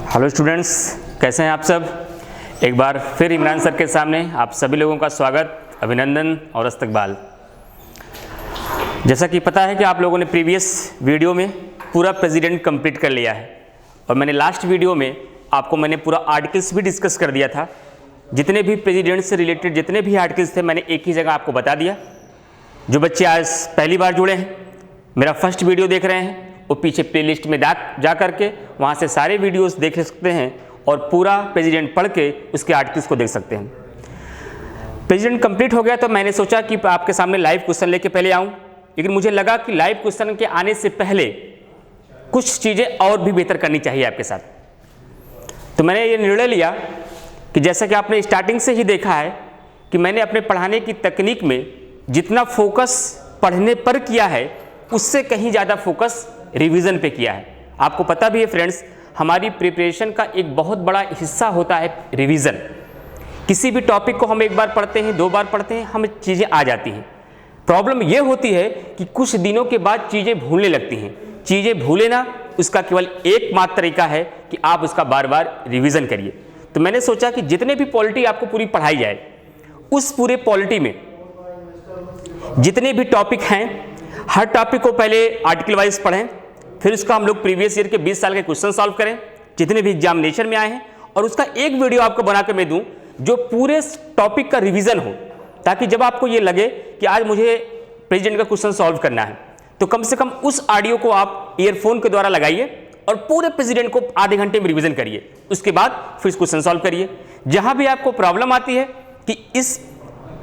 Hello students, कैसे हैं आप सब। एक बार फिर इमरान सर के सामने आप सभी लोगों का स्वागत, अभिनंदन और इस्तकबाल। जैसा कि पता है कि आप लोगों ने प्रीवियस वीडियो में पूरा प्रेसिडेंट कंप्लीट कर लिया है और मैंने लास्ट वीडियो में आपको पूरा आर्टिकल्स भी डिस्कस कर दिया था। जितने भी प्रेसिडेंट से रिलेटेड जितने भी आर्टिकल्स थे मैंने एक ही जगह आपको बता दिया। जो बच्चे आज पहली बार जुड़े हैं, मेरा फर्स्ट वीडियो देख रहे हैं, वो पीछे प्लेलिस्ट में जा करके वहाँ से सारे वीडियोस देख सकते हैं और पूरा प्रेसिडेंट पढ़ के उसके आर्टिकल्स को देख सकते हैं। प्रेसिडेंट कंप्लीट हो गया तो मैंने सोचा कि आपके सामने लाइव क्वेश्चन लेके पहले आऊँ, लेकिन मुझे लगा कि लाइव क्वेश्चन के आने से पहले कुछ चीज़ें और भी बेहतर करनी चाहिए आपके साथ। तो मैंने ये निर्णय लिया कि जैसा कि आपने स्टार्टिंग से ही देखा है कि मैंने अपने पढ़ाने की तकनीक में जितना फोकस पढ़ने पर किया है उससे कहीं ज़्यादा फोकस रिवीजन पे किया है। आपको पता भी है फ्रेंड्स, हमारी प्रिपरेशन का एक बहुत बड़ा हिस्सा होता है रिवीजन। किसी भी टॉपिक को हम एक बार पढ़ते हैं, दो बार पढ़ते हैं, हमें चीज़ें आ जाती हैं। प्रॉब्लम यह होती है कि कुछ दिनों के बाद चीज़ें भूलने लगती हैं। चीज़ें भूले ना, उसका केवल एकमात्र तरीका है कि आप उसका बार बार रिवीजन करिए। तो मैंने सोचा कि जितने भी पॉलिटी आपको पूरी पढ़ाई जाए, उस पूरे पॉलिटी में जितने भी टॉपिक हैं, हर टॉपिक को पहले आर्टिकल वाइज पढ़ें, फिर उसका हम लोग प्रीवियस ईयर के 20 साल के क्वेश्चन सॉल्व करें जितने भी एग्जामिनेशन में आए हैं, और उसका एक वीडियो आपको बना कर मैं दूं जो पूरे टॉपिक का रिवीजन हो, ताकि जब आपको ये लगे कि आज मुझे प्रेसिडेंट का क्वेश्चन सॉल्व करना है तो कम से कम उस ऑडियो को आप ईयरफोन के द्वारा लगाइए और पूरे प्रेसिडेंट को आधे घंटे में रिवीजन करिए। उसके बाद फिर क्वेश्चन सॉल्व करिए। जहां भी आपको प्रॉब्लम आती है कि इस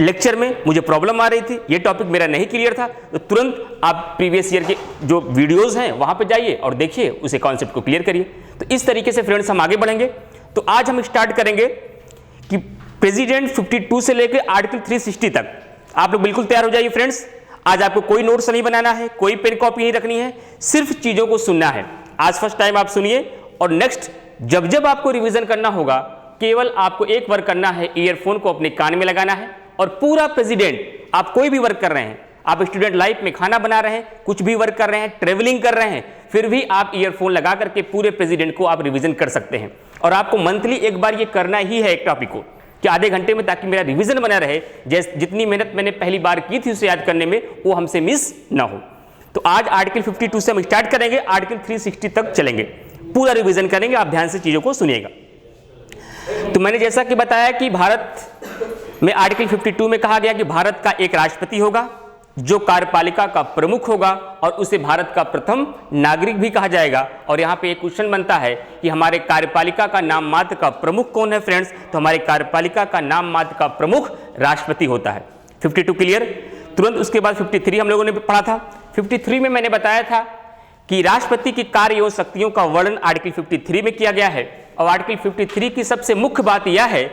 लेक्चर में मुझे प्रॉब्लम आ रही थी, ये टॉपिक मेरा नहीं क्लियर था, तो तुरंत आप प्रीवियस ईयर के जो वीडियोस हैं वहां पे जाइए और देखिए, उसे कॉन्सेप्ट को क्लियर करिए। तो इस तरीके से फ्रेंड्स हम आगे बढ़ेंगे। तो आज हम स्टार्ट करेंगे कि प्रेसिडेंट 52 से लेकर आर्टिकल 360 तक। आप लोग बिल्कुल तैयार हो जाइए फ्रेंड्स। आज आपको कोई नोट्स नहीं बनाना है, कोई पेन कॉपी नहीं रखनी है, सिर्फ चीजों को सुनना है। आज फर्स्ट टाइम आप सुनिए और नेक्स्ट जब जब आपको रिविजन करना होगा, केवल आपको एक वर्क करना है, ईयरफोन को अपने कान में लगाना है और पूरा प्रेसिडेंट, आप कोई भी वर्क कर रहे हैं, आप स्टूडेंट लाइफ में खाना बना रहे हैं, कुछ भी वर्क कर रहे हैं, ट्रेवलिंग कर रहे हैं, फिर भी आप ईयरफोन लगा करके पूरे प्रेसिडेंट को आप रिवीजन कर सकते हैं। और आपको मंथली एक बार ये करना ही है एक टॉपिक को, कि आधे घंटे में, ताकि मेरा रिवीजन बना रहे। जैसे जितनी मेहनत मैंने पहली बार की थी उसे याद करने में, वो हमसे मिस ना हो। तो आज आर्टिकल 52 से हम स्टार्ट करेंगे, आर्टिकल 360 तक चलेंगे, पूरा रिवीजन करेंगे। आप ध्यान से चीजों को सुनिएगा। तो मैंने जैसा कि बताया कि भारत में आर्टिकल 52 में कहा गया कि भारत का एक राष्ट्रपति होगा जो कार्यपालिका का प्रमुख होगा और उसे भारत का प्रथम नागरिक भी कहा जाएगा। और यहाँ पे एक क्वेश्चन बनता है कि हमारे कार्यपालिका का नाम मात्र का प्रमुख कौन है फ्रेंड्स। तो हमारे कार्यपालिका का नाम मात्र का प्रमुख राष्ट्रपति होता है। 52 क्लियर। तुरंत उसके बाद 53 हम लोगों ने पढ़ा था। 53 में मैंने बताया था कि राष्ट्रपति की कार्य एवं शक्तियों का वर्णन आर्टिकल 53 में किया गया है। और आर्टिकल 53 की सबसे मुख्य बात यह है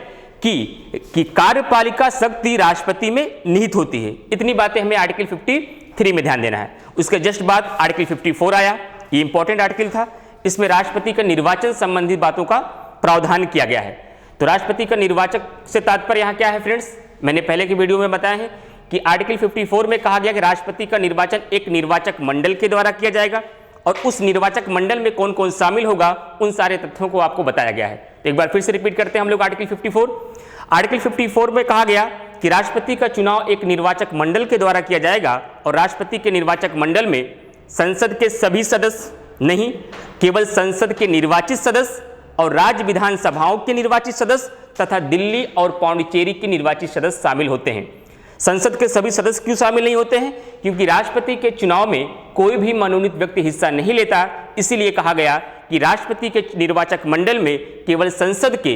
कि कार्यपालिका शक्ति राष्ट्रपति में निहित होती है। इतनी बातें हमें आर्टिकल 53 में ध्यान देना है। उसके जस्ट बाद आर्टिकल 54 आया। ये इंपॉर्टेंट आर्टिकल था। इसमें राष्ट्रपति का निर्वाचन संबंधित बातों का प्रावधान किया गया है। तो राष्ट्रपति का निर्वाचक से तात्पर्य यहाँ क्या है फ्रेंड्स, मैंने पहले की वीडियो में बताया है कि आर्टिकल 54 में कहा गया कि राष्ट्रपति का निर्वाचन एक निर्वाचक मंडल के द्वारा किया जाएगा और उस निर्वाचक मंडल में कौन कौन शामिल होगा, उन सारे तथ्यों को आपको बताया गया है। तो एक बार फिर से रिपीट करते हैं हम लोग आर्टिकल 54। आर्टिकल 54 में कहा गया कि राष्ट्रपति का चुनाव एक निर्वाचक मंडल के द्वारा किया जाएगा और राष्ट्रपति के निर्वाचक मंडल में संसद के सभी सदस्य नहीं, केवल संसद के निर्वाचित सदस्य और राज्य विधानसभाओं के निर्वाचित सदस्य तथा दिल्ली और पौंडीचेरी के निर्वाचित सदस्य शामिल होते हैं। संसद के सभी सदस्य क्यों शामिल नहीं होते हैं? क्योंकि राष्ट्रपति के चुनाव में कोई भी मनोनीत व्यक्ति हिस्सा नहीं लेता। इसीलिए कहा गया कि राष्ट्रपति के निर्वाचक मंडल में केवल संसद के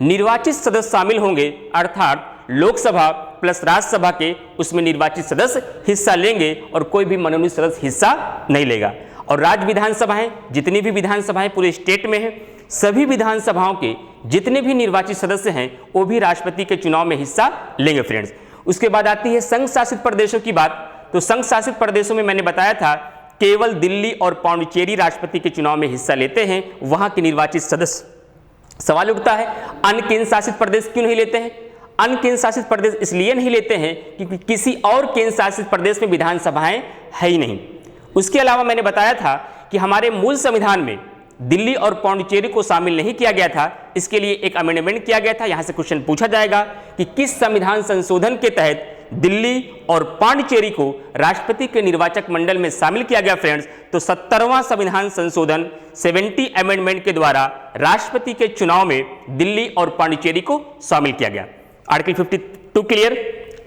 निर्वाचित सदस्य शामिल होंगे, अर्थात लोकसभा प्लस राज्यसभा के उसमें निर्वाचित सदस्य हिस्सा लेंगे और कोई भी मनोनीत सदस्य हिस्सा नहीं लेगा। और राज्य विधानसभाएं, जितनी भी विधानसभाएं पूरे स्टेट में हैं, सभी विधानसभाओं के जितने भी निर्वाचित सदस्य हैं वो भी राष्ट्रपति के चुनाव में हिस्सा लेंगे फ्रेंड्स। उसके बाद आती है संघ शासित प्रदेशों की बात। तो संघ शासित प्रदेशों में मैंने बताया था केवल दिल्ली और पौंडीचेरी राष्ट्रपति के चुनाव में हिस्सा लेते हैं, वहां के निर्वाचित सदस्य। सवाल उठता है अन्य केंद्र शासित प्रदेश क्यों नहीं लेते हैं? अन्य केंद्र शासित प्रदेश इसलिए नहीं लेते हैं क्योंकि किसी और केंद्र शासित प्रदेश में विधानसभाएं है ही नहीं। उसके अलावा मैंने बताया था कि हमारे मूल संविधान में दिल्ली और पौंडीचेरी को शामिल नहीं किया गया था, इसके लिए एक अमेंडमेंट किया गया था। यहां से क्वेश्चन पूछा जाएगा कि किस संविधान संशोधन के तहत दिल्ली और पांडिचेरी को राष्ट्रपति के निर्वाचक मंडल में शामिल किया गया फ्रेंड्स। तो 70वां संविधान संशोधन 70 अमेंडमेंट के द्वारा राष्ट्रपति के चुनाव में दिल्ली और पांडिचेरी को शामिल किया गया। Article 52 clear,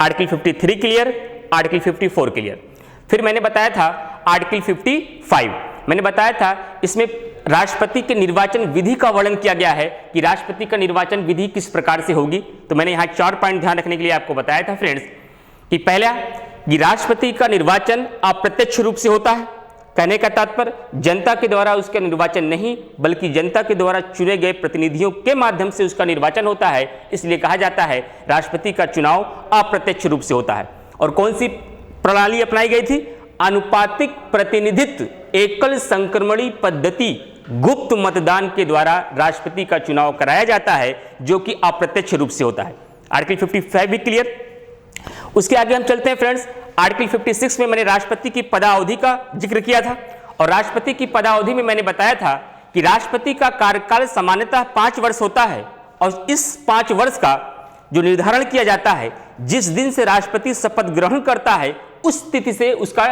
article 53 clear, article 54 clear. फिर मैंने बताया था आर्टिकल 55, मैंने बताया था इसमें राष्ट्रपति के निर्वाचन विधि का वर्णन किया गया है कि राष्ट्रपति का निर्वाचन विधि किस प्रकार से होगी। तो मैंने यहाँ 4 पॉइंट ध्यान रखने के लिए आपको बताया था फ्रेंड्स कि पहला कि राष्ट्रपति का निर्वाचन अप्रत्यक्ष रूप से होता है। कहने का तात्पर्य जनता के द्वारा उसका निर्वाचन नहीं, बल्कि जनता के द्वारा चुने गए प्रतिनिधियों के माध्यम से उसका निर्वाचन होता है, इसलिए कहा जाता है राष्ट्रपति का चुनाव अप्रत्यक्ष रूप से होता है। और कौन सी प्रणाली अपनाई गई थी? अनुपातिक प्रतिनिधित्व एकल संक्रमणी पद्धति गुप्त मतदान के द्वारा राष्ट्रपति का चुनाव कराया जाता है, जो कि अप्रत्यक्ष रूप से होता है। आर्टिकल 55 भी क्लियर। उसके आगे हम चलते हैं फ्रेंड्स। आर्टिकल 56 में मैंने राष्ट्रपति की पदावधि का जिक्र किया था, और राष्ट्रपति की पदावधि में मैंने बताया था कि राष्ट्रपति का कार्यकाल सामान्यतः 5 वर्ष होता है, और इस 5 वर्ष का जो निर्धारण किया जाता है जिस दिन से राष्ट्रपति शपथ ग्रहण करता है उस तिथि से उसका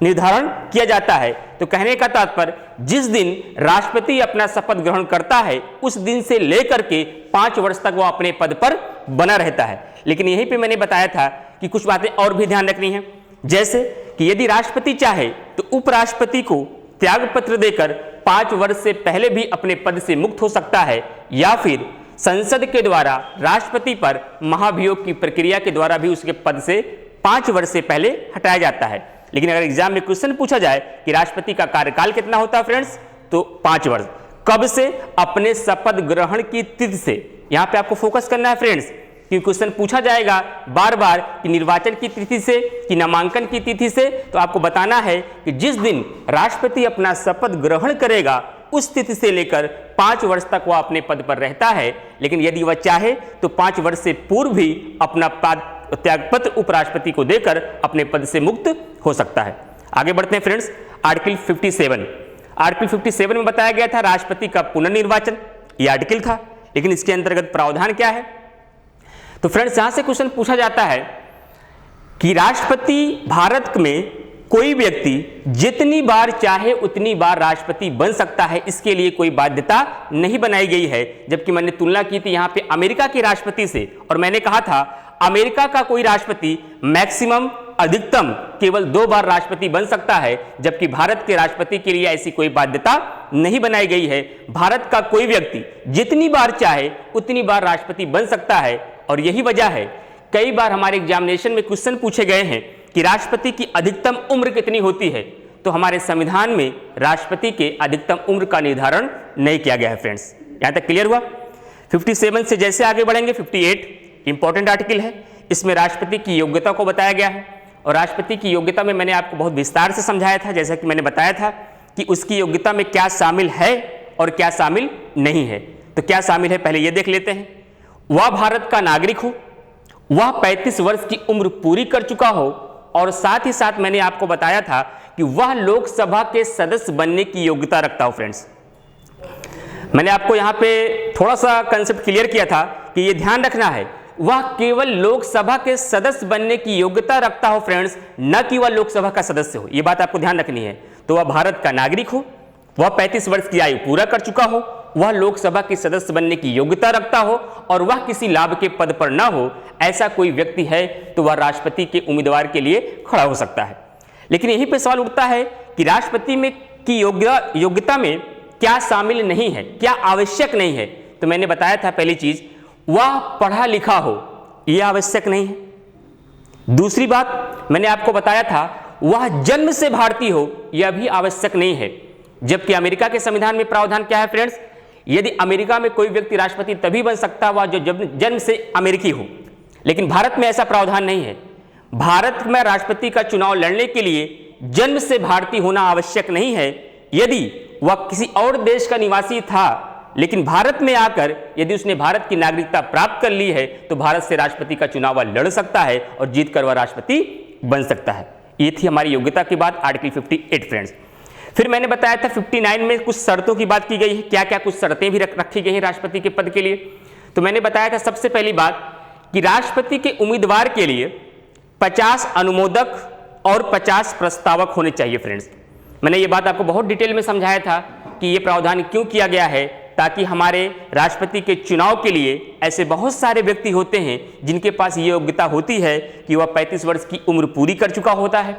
निर्धारण किया जाता है। तो कहने का तात्पर्य जिस दिन राष्ट्रपति अपना शपथ ग्रहण करता है उस दिन से लेकर के 5 वर्ष तक वो अपने पद पर बना रहता है। लेकिन यहीं पे मैंने बताया था कि कुछ बातें और भी ध्यान रखनी है, जैसे कि यदि राष्ट्रपति चाहे तो उपराष्ट्रपति को त्याग पत्र देकर 5 वर्ष से पहले भी अपने पद से मुक्त हो सकता है, या फिर संसद के द्वारा राष्ट्रपति पर महाभियोग की प्रक्रिया के द्वारा भी उसके पद से 5 वर्ष से पहले हटाया जाता है। लेकिन अगर एग्जाम में क्वेश्चन पूछा जाए कि राष्ट्रपति का कार्यकाल कितना होता है फ्रेंड्स, तो 5 वर्ष। कब से? अपने शपथ ग्रहण की तिथि से। यहां पे आपको फोकस करना है फ्रेंड्स, क्योंकि क्वेश्चन पूछा जाएगा बार बार कि निर्वाचन की तिथि से कि नामांकन की तिथि से, तो आपको बताना है कि जिस दिन राष्ट्रपति अपना शपथ ग्रहण करेगा उस तिथि से लेकर 5 वर्ष तक वह अपने पद पर रहता है। लेकिन यदि वह चाहे तो 5 वर्ष से पूर्व भी अपना त्यागपत्र उपराष्ट्रपति को देकर अपने पद से मुक्त हो सकता है। आगे बढ़ते हैं फ्रेंड्स। आर्टिकल 57, आर्टिकल 57 में बताया गया था राष्ट्रपति का पुनर्निर्वाचन, यह आर्टिकल था। लेकिन इसके अंतर्गत प्रावधान क्या है? तो फ्रेंड्स यहां से क्वेश्चन पूछा जाता है कि राष्ट्रपति भारत में कोई व्यक्ति जितनी बार चाहे उतनी बार राष्ट्रपति बन सकता है, इसके लिए कोई बाध्यता नहीं बनाई गई है। जबकि मैंने तुलना की थी यहां पे अमेरिका के राष्ट्रपति से, और मैंने कहा था अमेरिका का कोई राष्ट्रपति मैक्सिमम अधिकतम केवल 2 बार राष्ट्रपति बन सकता है, जबकि भारत के राष्ट्रपति के लिए ऐसी कोई बाध्यता नहीं बनाई गई है। भारत का कोई व्यक्ति जितनी बार चाहे उतनी बार राष्ट्रपति बन सकता है, और यही वजह है कई बार हमारे एग्जामिनेशन में क्वेश्चन पूछे गए हैं कि राष्ट्रपति की अधिकतम उम्र कितनी होती है। तो हमारे संविधान में राष्ट्रपति के अधिकतम उम्र का निर्धारण नहीं किया गया है फ्रेंड्स। यहां तक क्लियर हुआ? 57 से जैसे आगे बढ़ेंगे 58 इंपॉर्टेंट आर्टिकल है, इसमें राष्ट्रपति की योग्यता को बताया गया है। और राष्ट्रपति की योग्यता में मैंने आपको बहुत विस्तार से समझाया था, जैसा कि मैंने बताया था कि उसकी योग्यता में क्या शामिल है और क्या शामिल नहीं है। तो क्या शामिल है पहले ये देख लेते हैं। वह भारत का नागरिक हो, वह 35 वर्ष की उम्र पूरी कर चुका हो, और साथ ही साथ मैंने आपको बताया था कि वह लोकसभा के सदस्य बनने की योग्यता रखता हो। फ्रेंड्स मैंने आपको यहां पे थोड़ा सा कंसेप्ट क्लियर किया था कि यह ध्यान रखना है वह केवल लोकसभा के सदस्य बनने की योग्यता रखता हो फ्रेंड्स, न कि वह लोकसभा का सदस्य हो। यह बात आपको ध्यान रखनी है। तो वह भारत का नागरिक हो, वह 35 वर्ष की आयु पूरा कर चुका हो, वह लोकसभा के सदस्य बनने की योग्यता रखता हो, और वह किसी लाभ के पद पर ना हो, ऐसा कोई व्यक्ति है तो वह राष्ट्रपति के उम्मीदवार के लिए खड़ा हो सकता है। लेकिन यहीं पे सवाल उठता है कि राष्ट्रपति में की योग्यता में क्या शामिल नहीं है, क्या आवश्यक नहीं है। तो मैंने बताया था पहली चीज, वह पढ़ा लिखा हो, यह आवश्यक नहीं है। दूसरी बात मैंने आपको बताया था वह जन्म से भारतीय हो, यह भी आवश्यक नहीं है। जबकि अमेरिका के संविधान में प्रावधान क्या है फ्रेंड्स, यदि अमेरिका में कोई व्यक्ति राष्ट्रपति तभी बन सकता है वह जो जन्म से अमेरिकी हो। लेकिन भारत में ऐसा प्रावधान नहीं है। भारत में राष्ट्रपति का चुनाव लड़ने के लिए जन्म से भारतीय होना आवश्यक नहीं है। यदि वह किसी और देश का निवासी था लेकिन भारत में आकर यदि उसने भारत की नागरिकता प्राप्त कर ली है तो भारत से राष्ट्रपति का चुनाव वह लड़ सकता है और जीतकर वह राष्ट्रपति बन सकता है। ये थी हमारी योग्यता की बात, आर्टिकल 58 फ्रेंड्स। फिर मैंने बताया था 59 में कुछ शर्तों की बात की गई है, क्या क्या कुछ शर्तें भी रखी गई हैं राष्ट्रपति के पद के लिए। तो मैंने बताया था सबसे पहली बात कि राष्ट्रपति के उम्मीदवार के लिए 50 अनुमोदक और 50 प्रस्तावक होने चाहिए। फ्रेंड्स, मैंने ये बात आपको बहुत डिटेल में समझाया था कि ये प्रावधान क्यों किया गया है, ताकि हमारे राष्ट्रपति के चुनाव के लिए ऐसे बहुत सारे व्यक्ति होते हैं जिनके पास ये योग्यता होती है कि वह 35 वर्ष की उम्र पूरी कर चुका होता है,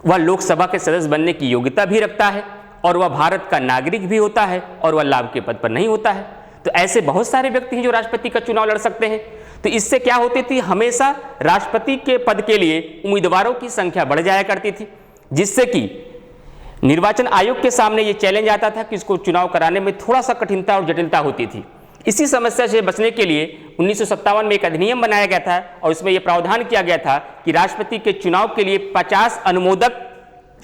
वह लोकसभा के सदस्य बनने की योग्यता भी रखता है और वह भारत का नागरिक भी होता है और वह लाभ के पद पर नहीं होता है। तो ऐसे बहुत सारे व्यक्ति हैं जो राष्ट्रपति का चुनाव लड़ सकते हैं। तो इससे क्या होती थी, हमेशा राष्ट्रपति के पद के लिए उम्मीदवारों की संख्या बढ़ जाया करती थी, जिससे कि निर्वाचन आयोग के सामने ये चैलेंज आता था कि इसको चुनाव कराने में थोड़ा सा कठिनता और जटिलता होती थी। इसी समस्या से बचने के लिए 1957 में एक अधिनियम बनाया गया था और इसमें यह प्रावधान किया गया था कि राष्ट्रपति के चुनाव के लिए 50 अनुमोदक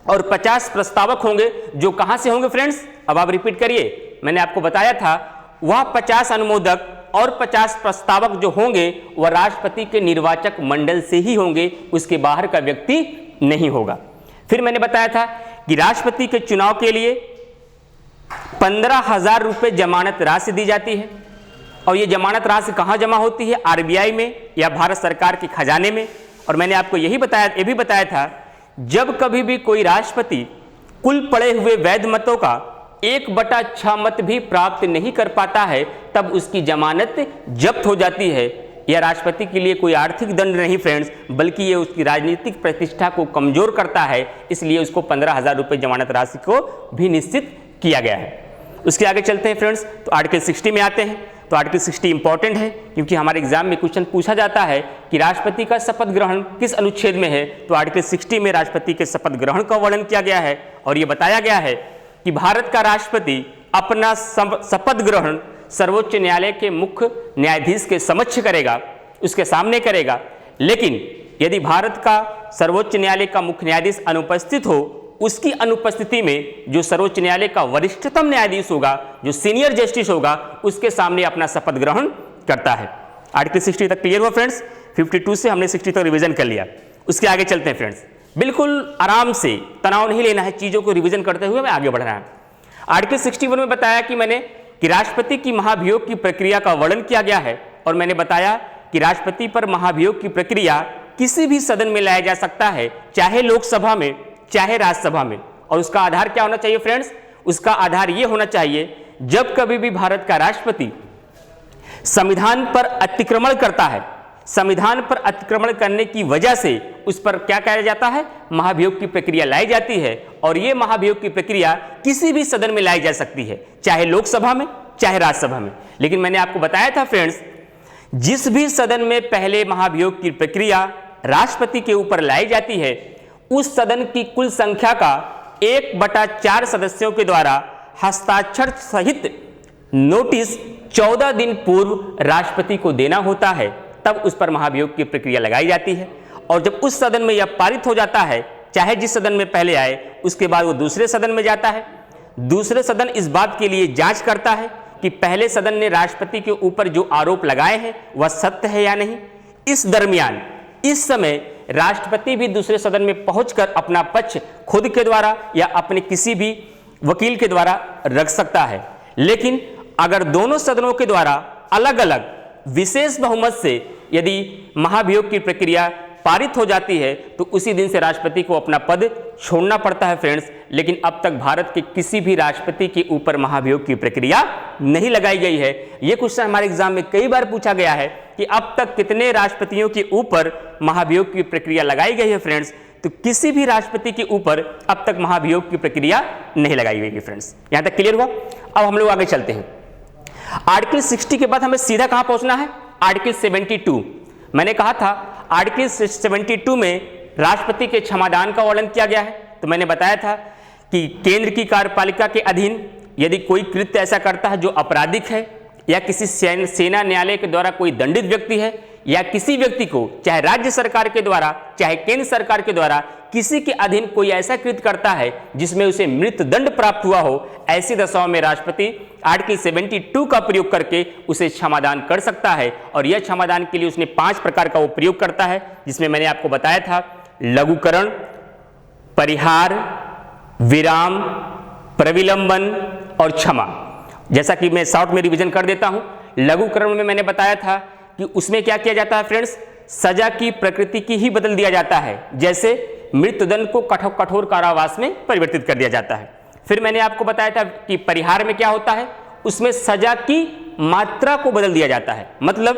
और 50 प्रस्तावक होंगे। जो कहां से होंगे फ्रेंड्स, अब आप रिपीट करिए, मैंने आपको बताया था वह 50 अनुमोदक और 50 प्रस्तावक जो होंगे वह राष्ट्रपति के निर्वाचक मंडल से ही होंगे, उसके बाहर का व्यक्ति नहीं होगा। फिर मैंने बताया था कि राष्ट्रपति के चुनाव के लिए 15,000 रुपये जमानत राशि दी जाती है और ये जमानत राशि कहाँ जमा होती है, आरबीआई में या भारत सरकार के खजाने में। और मैंने आपको ये भी बताया था जब कभी भी कोई राष्ट्रपति कुल पड़े हुए वैध मतों का 1/6 मत भी प्राप्त नहीं कर पाता है तब उसकी जमानत जब्त हो जाती है। यह राष्ट्रपति के लिए कोई आर्थिक दंड नहीं फ्रेंड्स, बल्कि ये उसकी राजनीतिक प्रतिष्ठा को कमजोर करता है, इसलिए उसको 15,000 रुपये जमानत राशि को भी निश्चित किया गया है। उसके आगे चलते हैं फ्रेंड्स, तो आर्टिकल 60 में आते हैं। तो आर्टिकल 60 इंपॉर्टेंट है क्योंकि हमारे एग्जाम में क्वेश्चन पूछा जाता है कि राष्ट्रपति का शपथ ग्रहण किस अनुच्छेद में है। तो आर्टिकल 60 में राष्ट्रपति के शपथ ग्रहण का वर्णन किया गया है और यह बताया गया है कि भारत का राष्ट्रपति अपना शपथ ग्रहण सर्वोच्च न्यायालय के मुख्य न्यायाधीश के समक्ष करेगा, उसके सामने करेगा। लेकिन यदि भारत का सर्वोच्च न्यायालय का मुख्य न्यायाधीश अनुपस्थित हो, उसकी अनुपस्थिति में जो सर्वोच्च न्यायालय का वरिष्ठतम न्यायाधीश होगा, जो सीनियर जस्टिस होगा, उसके सामने अपना शपथ ग्रहण करता है। आर्टिकल 60 तक क्लियर हुआ फ्रेंड्स। 52 से हमने 60 तक रिवीजन कर लिया। उसके आगे चलते हैं फ्रेंड्स, बिल्कुल आराम से, तनाव नहीं लेना है, चीजों को रिवीजन करते हुए मैं आगे बढ़ रहा हूं। आर्टिकल 61 में बताया कि मैंने कि राष्ट्रपति की महाभियोग की प्रक्रिया का वर्णन किया गया है और मैंने बताया कि राष्ट्रपति पर महाभियोग की प्रक्रिया किसी भी सदन में लाया जा सकता है, चाहे लोकसभा में चाहे राज्यसभा में। और उसका आधार क्या होना चाहिए फ्रेंड्स, उसका आधार यह होना चाहिए जब कभी भी भारत का राष्ट्रपति संविधान पर अतिक्रमण करता है, संविधान पर अतिक्रमण करने की वजह से उस पर क्या कहा जाता है, महाभियोग की प्रक्रिया लाई जाती है। और यह महाभियोग की प्रक्रिया किसी भी सदन में लाई जा सकती है, चाहे लोकसभा में चाहे राज्यसभा में। लेकिन मैंने आपको बताया था फ्रेंड्स, जिस भी सदन में पहले महाभियोग की प्रक्रिया राष्ट्रपति के ऊपर लाई जाती है, उस सदन की कुल संख्या का 1/4 सदस्यों के द्वारा हस्ताक्षर सहित नोटिस 14 दिन पूर्व राष्ट्रपति को देना होता है, तब उस पर महाभियोग की प्रक्रिया लगाई जाती है। और जब उस सदन में यह पारित हो जाता है, चाहे जिस सदन में पहले आए, उसके बाद वो दूसरे सदन में जाता है। दूसरे सदन इस बात के लिए जांच करता है कि पहले सदन ने राष्ट्रपति के ऊपर जो आरोप लगाए हैं वह सत्य है या नहीं। इस दरमियान, इस समय राष्ट्रपति भी दूसरे सदन में पहुंचकर अपना पक्ष खुद के द्वारा या अपने किसी भी वकील के द्वारा रख सकता है। लेकिन अगर दोनों सदनों के द्वारा अलग अलग विशेष बहुमत से यदि महाभियोग की प्रक्रिया पारित हो जाती है तो उसी दिन से राष्ट्रपति को अपना पद छोड़ना पड़ता है फ्रेंड्स। लेकिन अब तक भारत के किसी भी राष्ट्रपति के ऊपर महाभियोग की प्रक्रिया नहीं लगाई गई है। यह क्वेश्चन हमारे एग्जाम में कई बार पूछा गया है कि अब तक कितने राष्ट्रपतियों के ऊपर महाभियोग की प्रक्रिया लगाई गई है फ्रेंड्स। तो किसी भी राष्ट्रपति के ऊपर अब तक महाभियोग की प्रक्रिया नहीं लगाई गई है फ्रेंड्स। यहां तक क्लियर हुआ। अब हम लोग आगे चलते हैं। आर्टिकल 60 के बाद हमें सीधा कहां पहुंचना है, आर्टिकल 72। मैंने कहा था आर्टिकल 72 में राष्ट्रपति के क्षमादान का वर्णन किया गया है। तो मैंने बताया था कि केंद्र की कार्यपालिका के अधीन यदि कोई कृत्य ऐसा करता है जो आपराधिक है, या किसी सेना न्यायालय के द्वारा कोई दंडित व्यक्ति है, या किसी व्यक्ति को चाहे राज्य सरकार के द्वारा चाहे केंद्र सरकार के द्वारा किसी के अधीन कोई ऐसा कृत्य करता है जिसमें उसे मृत्यु दंड प्राप्त हुआ हो, ऐसी दशाओं में राष्ट्रपति आर्टिकल 72 का प्रयोग करके उसे क्षमादान कर सकता है। और यह क्षमादान के लिए उसने 5 प्रकार का वो प्रयोग करता है, जिसमें मैंने आपको बताया था लघुकरण, परिहार, विराम, प्रविलंबन और क्षमा। जैसा कि मैं शॉर्ट में रिवीजन कर देता हूं, लघुकरण में मैंने बताया था कि उसमें क्या किया जाता है फ्रेंड्स, सजा की प्रकृति की ही बदल दिया जाता है। जैसे मृत्युदंड को कठोर कारावास में परिवर्तित कर दिया जाता है। फिर मैंने आपको बताया था कि परिहार में क्या होता है, उसमें सजा की मात्रा को बदल दिया जाता है। मतलब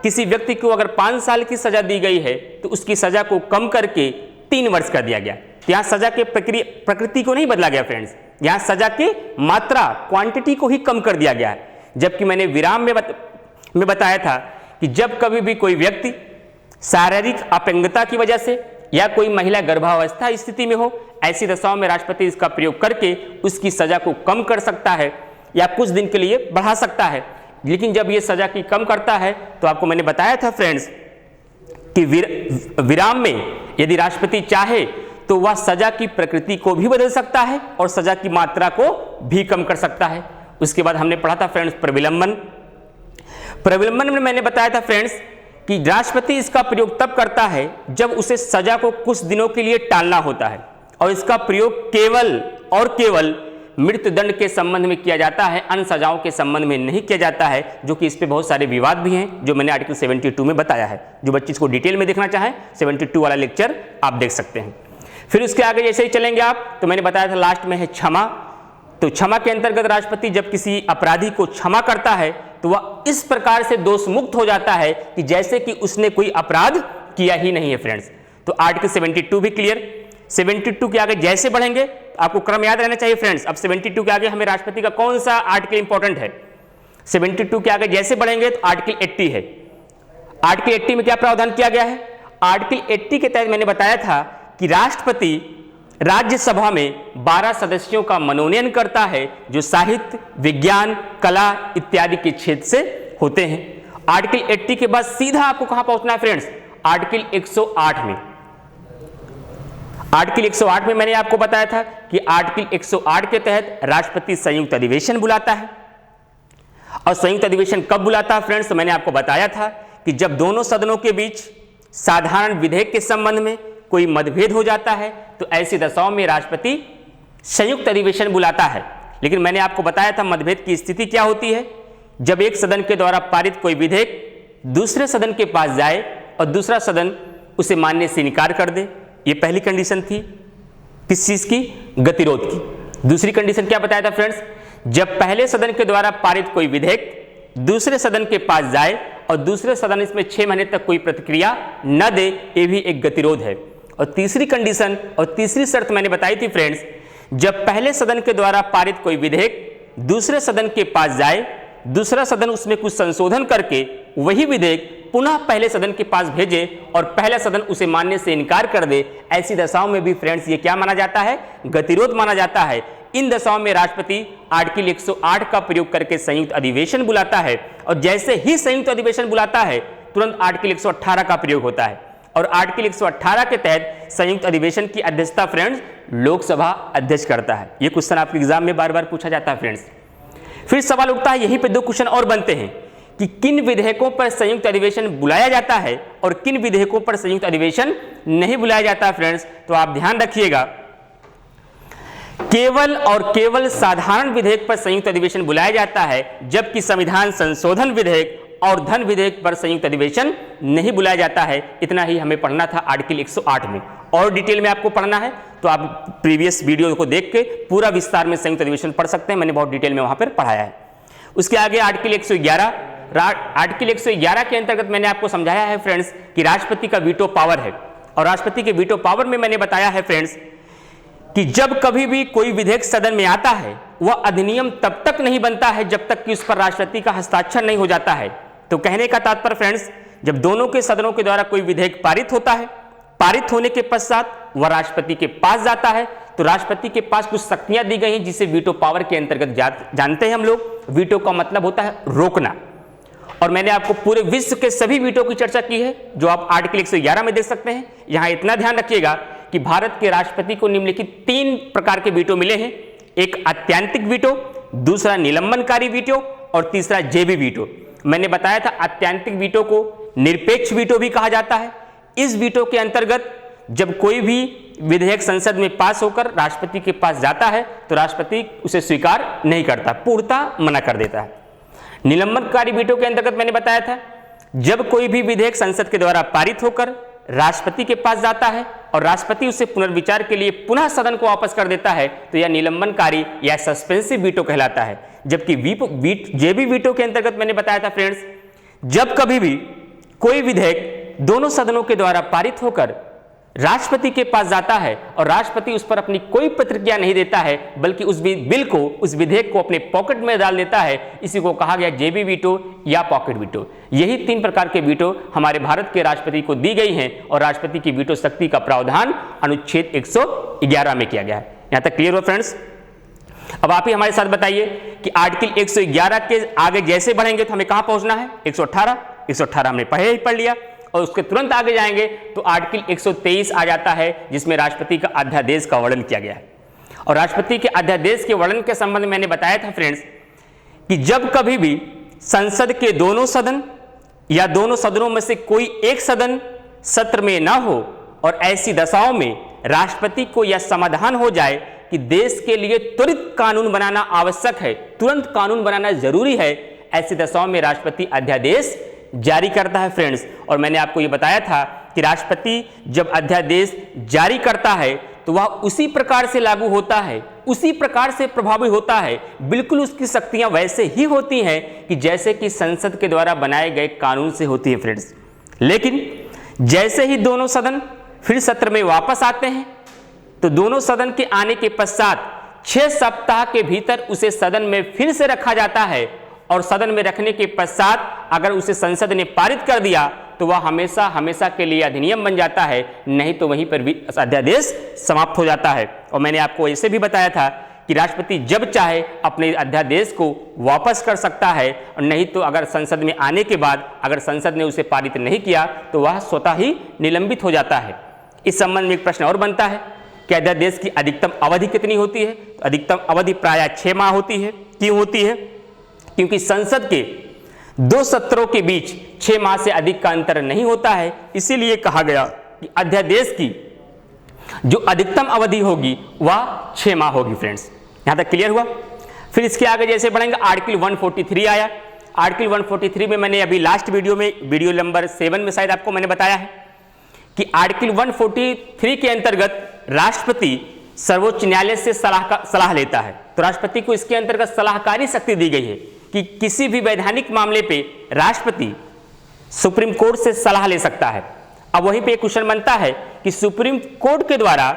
किसी व्यक्ति को अगर 5 साल की सजा दी गई है तो उसकी सजा को कम करके 3 वर्ष कर दिया गया। तो यहां सजा के प्रकृति को नहीं बदला गया फ्रेंड्स, यहां सजा के मात्रा क्वांटिटी को ही कम कर दिया गया है। जबकि मैंने विराम में बताया था कि जब कभी भी कोई व्यक्ति शारीरिक अपंगता की वजह से या कोई महिला गर्भावस्था स्थिति में हो, ऐसी दशाओं में राष्ट्रपति इसका प्रयोग करके उसकी सजा को कम कर सकता है या कुछ दिन के लिए बढ़ा सकता है। लेकिन जब ये सजा की कम करता है तो आपको मैंने बताया था फ्रेंड्स कि विराम में यदि राष्ट्रपति चाहे तो वह सजा की प्रकृति को भी बदल सकता है और सजा की मात्रा को भी कम कर सकता है। उसके बाद हमने पढ़ा था फ्रेंड्स प्रविलंबन। प्रविलंबन में मैंने बताया था फ्रेंड्स कि राष्ट्रपति इसका प्रयोग तब करता है जब उसे सजा को कुछ दिनों के लिए टालना होता है, और इसका प्रयोग केवल और केवल मृत्युदंड के संबंध में किया जाता है, अन्य सजाओं के संबंध में नहीं किया जाता है। जो कि इस पे बहुत सारे विवाद भी हैं, जो मैंने आर्टिकल 72 में बताया है। जो बच्चे इसको डिटेल में देखना चाहें 72 वाला लेक्चर आप देख सकते हैं। फिर उसके आगे जैसे ही चलेंगे आप, तो मैंने बताया था लास्ट में है क्षमा। तो क्षमा के अंतर्गत राष्ट्रपति जब किसी अपराधी को क्षमा करता है तो वह इस प्रकार से दोष मुक्त हो जाता है कि जैसे कि उसने कोई अपराध किया ही नहीं है फ्रेंड्स। तो आर्टिकल 72 भी क्लियर। 72 के आगे जैसे बढ़ेंगे, आपको क्रम याद रहना चाहिए फ्रेंड्स। अब 72 के आगे हमें राष्ट्रपति का कौन सा आर्टिकल इंपॉर्टेंट है, 72 के आगे जैसे बढ़ेंगे तो आर्टिकल 80 है। आर्टिकल 80 में क्या प्रावधान किया गया है, आर्टिकल 80 के तहत मैंने बताया था कि राष्ट्रपति राज्यसभा में 12 सदस्यों का मनोनयन करता है जो साहित्य, विज्ञान, कला इत्यादि के क्षेत्र से होते हैं। आर्टिकल 80 के बाद सीधा आपको कहां पहुंचना है फ्रेंड्स, आर्टिकल 108 में। आर्टिकल 108 में मैंने आपको बताया था कि आर्टिकल 108 के तहत राष्ट्रपति संयुक्त अधिवेशन बुलाता है। और संयुक्त अधिवेशन कब बुलाता है फ्रेंड्स, तो मैंने आपको बताया था कि जब दोनों सदनों के बीच साधारण विधेयक के संबंध में कोई मतभेद हो जाता है तो ऐसी दशाओं में राष्ट्रपति संयुक्त अधिवेशन बुलाता है। लेकिन मैंने आपको बताया था मतभेद की स्थिति क्या होती है, जब एक सदन के द्वारा पारित कोई विधेयक दूसरे सदन के पास जाए और दूसरा सदन उसे मानने से इनकार कर दे। ये पहली कंडीशन थी किस चीज की, गतिरोध की। दूसरी कंडीशन क्या बताया था फ्रेंड्स, जब पहले सदन के द्वारा पारित कोई विधेयक दूसरे सदन के पास जाए और दूसरे सदन इसमें 6 महीने तक कोई प्रतिक्रिया न दे, ये भी एक गतिरोध है। और तीसरी कंडीशन और तीसरी शर्त मैंने बताई थी फ्रेंड्स, जब पहले सदन के द्वारा पारित कोई विधेयक दूसरे सदन के पास जाए, दूसरा सदन उसमें कुछ संशोधन करके वही विधेयक पुनः पहले सदन के पास भेजे और पहला सदन उसे मानने से इनकार कर दे, ऐसी दशाओं में भी फ्रेंड्स ये क्या माना जाता है, गतिरोध माना जाता है। इन दशाओं में राष्ट्रपति आर्टिकल 108 का प्रयोग करके संयुक्त अधिवेशन बुलाता है, और जैसे ही संयुक्त अधिवेशन बुलाता है तुरंत आर्टिकल 118 का प्रयोग होता है। और आर्टिकल 118 के तहत संयुक्त अधिवेशन की अध्यक्षता फ्रेंड्स लोकसभा अध्यक्ष करता है। यह क्वेश्चन आपके एग्जाम में बार बार पूछा जाता है फ्रेंड्स। फिर सवाल उठता है, यहीं पे 2 क्वेश्चन और बनते हैं कि किन विधेयकों पर संयुक्त अधिवेशन बुलाया जाता है और किन विधेयकों पर संयुक्त अधिवेशन नहीं बुलाया जाता फ्रेंड्स। तो आप ध्यान रखिएगा, केवल और केवल साधारण विधेयक पर संयुक्त अधिवेशन बुलाया जाता है, जबकि संविधान संशोधन विधेयक और धन विधेयक पर संयुक्त अधिवेशन नहीं बुलाया जाता है। इतना ही हमें पढ़ना था आर्टिकल 108 में। और डिटेल में आपको पढ़ना है तो आप प्रीवियस वीडियो को देख के पूरा विस्तार में संयुक्त अधिवेशन पढ़ सकते हैं, मैंने बहुत डिटेल में वहां पर पढ़ाया है। उसके आगे आर्टिकल 111, आर्टिकल 111 के अंतर्गत मैंने आपको समझाया है फ्रेंड्स कि राष्ट्रपति का वीटो पावर है। और राष्ट्रपति के वीटो पावर में मैंने बताया है फ्रेंड्स कि जब कभी भी कोई विधेयक सदन में आता है वह अधिनियम तब तक नहीं बनता है जब तक कि उस पर राष्ट्रपति का हस्ताक्षर नहीं हो जाता है। तो कहने का तात्पर्य फ्रेंड्स, जब दोनों के सदनों के द्वारा कोई विधेयक पारित होता है, पारित होने के पश्चात वह राष्ट्रपति के पास जाता है, तो राष्ट्रपति के पास कुछ शक्तियां दी गई हैं जिसे वीटो पावर के अंतर्गत जानते हैं हम लोग। वीटो का मतलब होता है रोकना। और मैंने आपको पूरे विश्व के सभी वीटो की चर्चा की है जो आप आर्टिकल 111 में देख सकते हैं। यहां इतना ध्यान रखिएगा कि भारत के राष्ट्रपति को निम्नलिखित 3 प्रकार के वीटो मिले हैं, एक आत्यंतिक वीटो, दूसरा निलंबनकारी वीटो और तीसरा जेबी वीटो। मैंने बताया था आत्यंतिक वीटो को निरपेक्ष वीटो भी कहा जाता है। इस वीटो के अंतर्गत जब कोई भी विधेयक संसद में पास होकर राष्ट्रपति के पास जाता है तो राष्ट्रपति उसे स्वीकार नहीं करता, पूर्णतः मना कर देता है। निलंबनकारी वीटो के अंतर्गत मैंने बताया था, जब कोई भी विधेयक संसद के द्वारा पारित होकर राष्ट्रपति के पास जाता है और राष्ट्रपति उसे पुनर्विचार के लिए पुनः सदन को वापस कर देता है तो यह निलंबनकारी या सस्पेंसिव वीटो कहलाता है। जबकि जेबी वीटो के अंतर्गत मैंने बताया था फ्रेंड्स, जब कभी भी कोई विधेयक दोनों सदनों के द्वारा पारित होकर राष्ट्रपति के पास जाता है और राष्ट्रपति उस पर अपनी कोई प्रतिक्रिया नहीं देता है बल्कि उस बिल को, उस विधेयक को अपने पॉकेट में डाल देता है, इसी को कहा गया जेबी वीटो या पॉकेट वीटो। यही 3 प्रकार के वीटो हमारे भारत के राष्ट्रपति को दी गई हैं और राष्ट्रपति की वीटो शक्ति का प्रावधान अनुच्छेद 111 में किया गया है। यहां तक क्लियर हो फ्रेंड्स? अब आप ही हमारे साथ बताइए कि आर्टिकल 111 के आगे जैसे बढ़ेंगे तो हमें कहां पहुंचना है? 118 हमने पहले ही पढ़ लिया और उसके तुरंत आगे जाएंगे तो आर्टिकल 123 आ जाता है जिसमें राष्ट्रपति का अध्यादेश का वर्णन किया गया है। और राष्ट्रपति के अध्यादेश के वर्णन के संबंध में मैंने बताया था फ्रेंड्स कि जब कभी भी संसद के दोनों सदन या दोनों सदनों में से कोई एक सदन सत्र में ना हो और ऐसी दशाओं में राष्ट्रपति को यह समाधान हो जाए कि देश के लिए त्वरित कानून बनाना आवश्यक है, तुरंत कानून बनाना जरूरी है, ऐसी दशाओं में राष्ट्रपति अध्यादेश जारी करता है फ्रेंड्स। और मैंने आपको यह बताया था कि राष्ट्रपति जब अध्यादेश जारी करता है तो वह उसी प्रकार से लागू होता है, उसी प्रकार से प्रभावी होता है, बिल्कुल उसकी शक्तियां वैसे ही होती हैं कि जैसे कि संसद के द्वारा बनाए गए कानून से होती है फ्रेंड्स। लेकिन जैसे ही दोनों सदन फिर सत्र में वापस आते हैं तो दोनों सदन के आने के पश्चात 6 सप्ताह के भीतर उसे सदन में फिर से रखा जाता है और सदन में रखने के पश्चात अगर उसे संसद ने पारित कर दिया तो वह हमेशा हमेशा के लिए अधिनियम बन जाता है, नहीं तो वहीं पर भी अध्यादेश समाप्त हो जाता है। और मैंने आपको ऐसे भी बताया था कि राष्ट्रपति जब चाहे अपने अध्यादेश को वापस कर सकता है और नहीं तो अगर संसद में आने के बाद अगर संसद ने उसे पारित नहीं किया तो वह स्वतः ही निलंबित हो जाता है। इस संबंध में एक प्रश्न और बनता है कि अध्यादेश की अधिकतम अवधि कितनी होती है? तो अधिकतम अवधि प्रायः 6 माह होती है। क्यों होती है? क्योंकि संसद के 2 सत्रों के बीच 6 माह से अधिक का अंतर नहीं होता है, इसीलिए कहा गया कि अध्यादेश की जो अधिकतम अवधि होगी वह 6 माह होगी फ्रेंड्स। यहां तक क्लियर हुआ? फिर इसके आगे जैसे बढ़ेंगे आर्टिकल 143 आया। आर्टिकल 143 में मैंने अभी लास्ट वीडियो में वीडियो नंबर 7 में शायद आपको मैंने बताया है कि आर्टिकल 143 के अंतर्गत राष्ट्रपति सर्वोच्च न्यायालय से सलाह लेता है। तो राष्ट्रपति को इसके अंतर्गत सलाहकारी शक्ति दी गई है कि किसी भी वैधानिक मामले पे राष्ट्रपति सुप्रीम कोर्ट से सलाह ले सकता है। अब वहीं पे एक क्वेश्चन बनता है कि सुप्रीम कोर्ट के द्वारा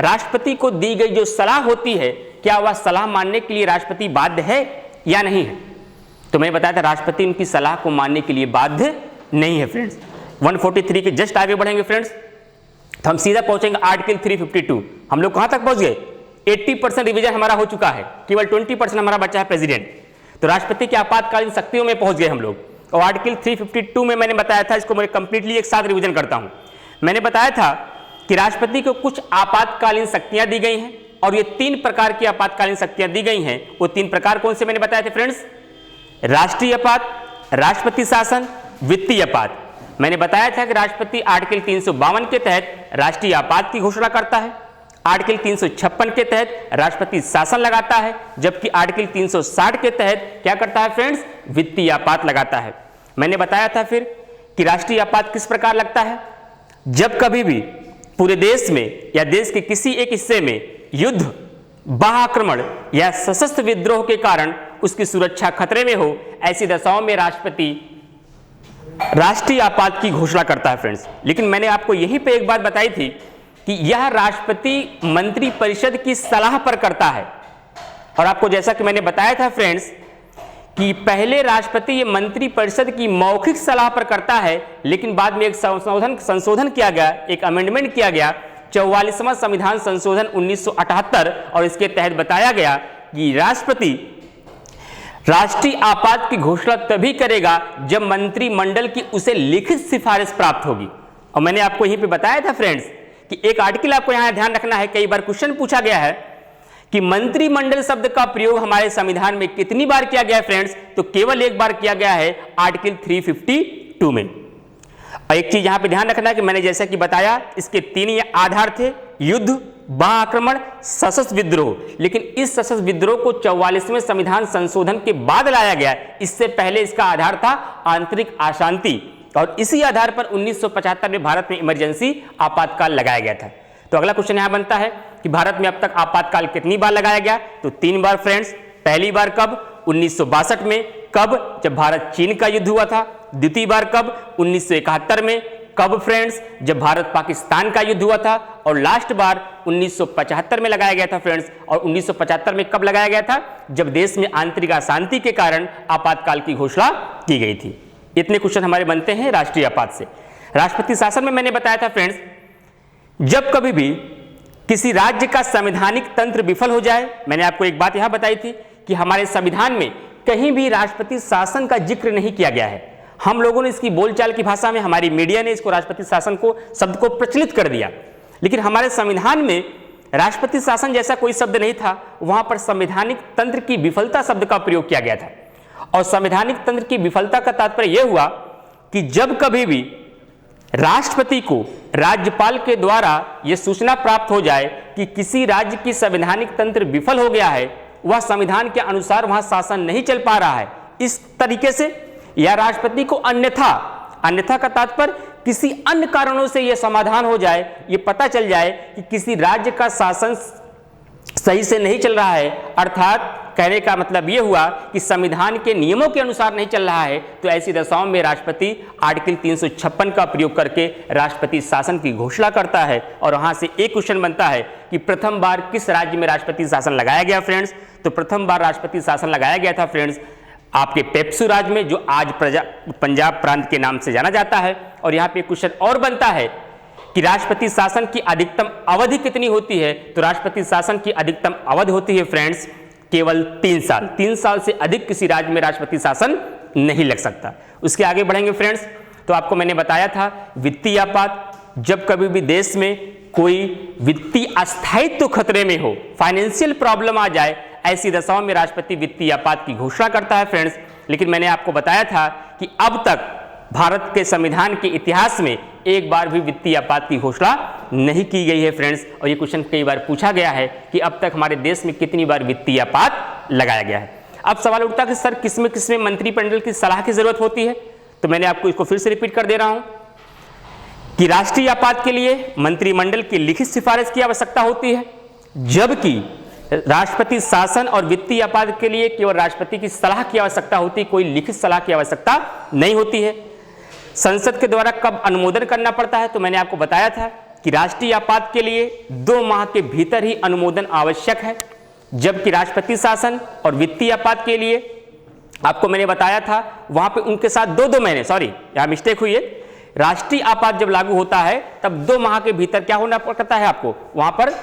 राष्ट्रपति को दी गई जो सलाह होती है, क्या वह सलाह मानने के लिए राष्ट्रपति बाध्य है या नहीं है? तो मैंने बताया था राष्ट्रपति उनकी सलाह को मानने के लिए बाध्य नहीं है फ्रेंड्स। 143 के जस्ट आगे बढ़ेंगे फ्रेंड्स तो हम सीधा पहुंचेंगे आर्टिकल 352। हम लोग कहां तक पहुंच गए? 80% रिवीजन हमारा हो चुका है, केवल 20% हमारा बचा है प्रेसिडेंट। तो राष्ट्रपति के आपातकालीन शक्तियों में पहुंच गए हम लोग। और आर्टिकल 352 में मैंने बताया था, इसको मैं कंप्लीटली एक साथ रिवीजन करता हूं। मैंने बताया था कि राष्ट्रपति को कुछ आपातकालीन शक्तियां दी गई हैं और ये 3 प्रकार की आपातकालीन शक्तियां दी गई हैं। वो 3 प्रकार कौन से मैंने बताए थे फ्रेंड्स? राष्ट्रीय आपात, राष्ट्रपति शासन, वित्तीय आपात। मैंने बताया था कि राष्ट्रपति आर्टिकल 352 के तहत राष्ट्रीय आपात की घोषणा करता है, आर्टिकल 356 के तहत राष्ट्रपति शासन लगाता है, जबकि आर्टिकल 360 के तहत क्या करता है फ्रेंड्स? वित्तीय आपात लगाता है। मैंने बताया था फिर कि राष्ट्रीय आपात किस प्रकार लगता है? जब कभी भी पूरे देश में या देश के किसी एक हिस्से में युद्ध, बाह्य आक्रमण या सशस्त्र विद्रोह के कारण उसकी सुरक्षा खतरे में हो, ऐसी दशाओं में राष्ट्रपति राष्ट्रीय आपात की घोषणा करता है फ्रेंड्स। लेकिन मैंने आपको यहीं पे एक बात बताई थी कि यह राष्ट्रपति मंत्रिपरिषद की सलाह पर करता है। और आपको जैसा कि मैंने बताया था फ्रेंड्स कि पहले राष्ट्रपति ये मंत्रिपरिषद की मौखिक सलाह पर करता है, लेकिन बाद में एक संशोधन किया गया, एक अमेंडमेंट किया गया 44वां संविधान संशोधन 1978, और इसके तहत बताया गया कि राष्ट्रपति राष्ट्रीय आपात की घोषणा तभी करेगा जब मंत्रिमंडल की उसे लिखित सिफारिश प्राप्त होगी। और मैंने आपको यहीं पे बताया था फ्रेंड्स कि एक आर्टिकल आपको यहां ध्यान रखना है, कई बार क्वेश्चन पूछा गया है कि मंत्रिमंडल शब्द का प्रयोग हमारे संविधान में कितनी बार किया गया है फ्रेंड्स? तो केवल एक बार किया गया है, आर्टिकल 352 में। और एक चीज यहां पे ध्यान रखना कि मैंने जैसा कि बताया इसके 3 आधार थे, युद्ध, बाह्य आक्रमण, सशस्त्र विद्रोह। लेकिन इस सशस्त्र विद्रोह को 44वें संविधान संशोधन के बाद लाया गया। इससे पहले इसका आधार था आंतरिक अशांति, और इसी आधार पर 1975 में भारत में इमरजेंसी आपातकाल लगाया गया था। तो अगला क्वेश्चन यहां बनता है कि भारत में अब तक आपातकाल कितनी बार लगाया गया? तो 3 बार फ्रेंड्स। पहली बार कब? 1962 में। कब? जब भारत चीन का युद्ध हुआ था। द्वितीय बार कब? 1971 में। कब फ्रेंड्स? जब भारत पाकिस्तान का युद्ध हुआ था। और लास्ट बार 1975 में लगाया गया था फ्रेंड्स। और 1975 में कब लगाया गया था? जब देश में आंतरिक अशांति के कारण आपातकाल की घोषणा की गई थी। इतने क्वेश्चन हमारे बनते हैं राष्ट्रीय आपात से। राष्ट्रपति शासन में मैंने बताया था फ्रेंड्स, जब कभी भी किसी राज्य का संवैधानिक तंत्र विफल हो जाए, मैंने आपको एक बात यहां बताई थी कि हमारे संविधान में कहीं भी राष्ट्रपति शासन का जिक्र नहीं किया गया है। हम लोगों ने इसकी बोलचाल की भाषा में, हमारी मीडिया ने इसको राष्ट्रपति शासन को शब्द को प्रचलित कर दिया, लेकिन हमारे संविधान में राष्ट्रपति शासन जैसा कोई शब्द नहीं था। वहां पर संवैधानिक तंत्र की विफलता शब्द का प्रयोग किया गया था। और संवैधानिक तंत्र की विफलता का तात्पर्य यह हुआ कि जब कभी भी राष्ट्रपति को राज्यपाल के द्वारा यह सूचना प्राप्त हो जाए कि किसी राज्य की संवैधानिक तंत्र विफल हो गया है, वह संविधान के अनुसार वहां शासन नहीं चल पा रहा है इस तरीके से, या राष्ट्रपति को अन्यथा का तात्पर्य किसी अन्य कारणों से यह समाधान हो जाए, यह पता चल जाए कि किसी राज्य का शासन सही से नहीं चल रहा है, अर्थात कहने का मतलब यह हुआ कि संविधान के नियमों के अनुसार नहीं चल रहा है, तो ऐसी दशाओं में राष्ट्रपति आर्टिकल 356 का प्रयोग करके राष्ट्रपति शासन की घोषणा करता है। और वहां से एक क्वेश्चन बनता है कि प्रथम बार किस राज्य में राष्ट्रपति शासन लगाया गया फ्रेंड्स? तो प्रथम बार राष्ट्रपति शासन लगाया गया था फ्रेंड्स आपके पेप्सू राज्य में, जो आज पंजाब प्रांत के नाम से जाना जाता है। और यहाँ पे क्वेश्चन और बनता है कि राष्ट्रपति शासन की अधिकतम अवधि कितनी होती है? तो राष्ट्रपति शासन की अधिकतम अवधि होती है फ्रेंड्स केवल 3 साल। 3 साल से अधिक किसी राज्य में राष्ट्रपति शासन नहीं लग सकता। उसके आगे बढ़ेंगे फ्रेंड्स, तो आपको मैंने बताया था वित्तीय आपात, जब कभी भी देश में कोई वित्तीय अस्थायित्व खतरे में हो, फाइनेंशियल प्रॉब्लम आ जाए, ऐसी दशाओं में राष्ट्रपति वित्तीय आपात की घोषणा करता है फ्रेंड्स। लेकिन मैंने आपको बताया था कि अब तक भारत के संविधान के इतिहास में एक बार भी वित्तीय आपात की घोषणा नहीं की गई है फ्रेंड्स। और ये क्वेश्चन कई बार पूछा गया है कि अब तक हमारे देश में कितनी बार वित्तीय आपात लगाया गया है। अब सवाल उठता है कि सर किसमें मंत्रिमंडल की सलाह की जरूरत होती है? तो मैंने आपको इसको फिर से रिपीट कर दे रहा हूं कि राष्ट्रीय आपात के लिए मंत्रिमंडल की लिखित सिफारिश की आवश्यकता होती है, जबकि राष्ट्रपति शासन और वित्तीय आपात के लिए केवल राष्ट्रपति की सलाह की आवश्यकता होती है, कोई लिखित सलाह की आवश्यकता नहीं होती है। संसद के द्वारा कब अनुमोदन करना पड़ता है? तो मैंने आपको बताया था कि राष्ट्रीय आपात के लिए 2 माह के भीतर ही अनुमोदन आवश्यक है, जबकि राष्ट्रपति शासन और वित्तीय आपात के लिए आपको मैंने बताया था वहां पे उनके साथ 2 महीने, सॉरी यहां मिस्टेक हुई है, राष्ट्रीय आपात जब लागू होता है तब 2 माह के भीतर क्या होना पड़ता है आपको, वहां पर